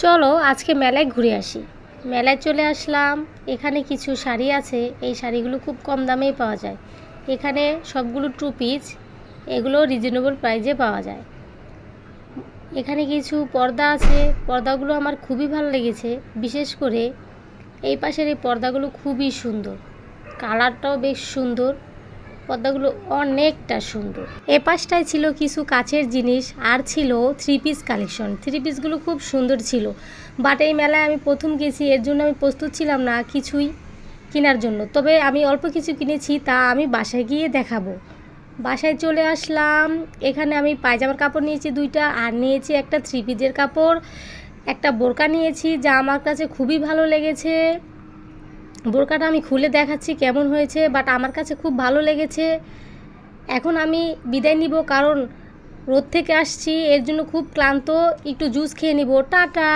চলো আজকে মেলায় ঘুরে আসি। মেলায় চলে আসলাম। এখানে কিছু শাড়ি আছে, এই শাড়িগুলো খুব কম দামেই পাওয়া যায়। এখানে সবগুলো টু পিস, এগুলো রিজনেবল প্রাইজে পাওয়া যায়। এখানে কিছু পর্দা আছে, পর্দাগুলো আমার খুবই ভালো লেগেছে। বিশেষ করে এই পাশের এই পর্দাগুলো খুবই সুন্দর, কালারটাও বেশ সুন্দর, পর্দাগুলো অনেকটা সুন্দর। এ পাশটায় ছিল কিছু কাচের জিনিস, আর ছিল থ্রি পিস কালেকশন। থ্রি পিসগুলো খুব সুন্দর ছিল, বাট এই মেলায় আমি প্রথম গেছি, এর জন্য আমি প্রস্তুত ছিলাম না কিছুই কেনার জন্য। তবে আমি অল্প কিছু কিনেছি, তা আমি বাসায় গিয়ে দেখাবো। বাসায় চলে আসলাম। এখানে আমি পায়জামার কাপড় নিয়েছি দুইটা, আর নিয়েছি একটা থ্রি পিসের কাপড়, একটা বোরকা নিয়েছি, যা আমার কাছে খুবই ভালো লেগেছে। বোরকাটা আমি খুলে দেখাচ্ছি কেমন হয়েছে, বাট আমার কাছে খুব ভালো লেগেছে। এখন আমি বিদায় নিব, কারণ রোদ থেকে আসছি, এর জন্য খুব ক্লান্ত। একটু জুস খেয়ে নিব। টাটা।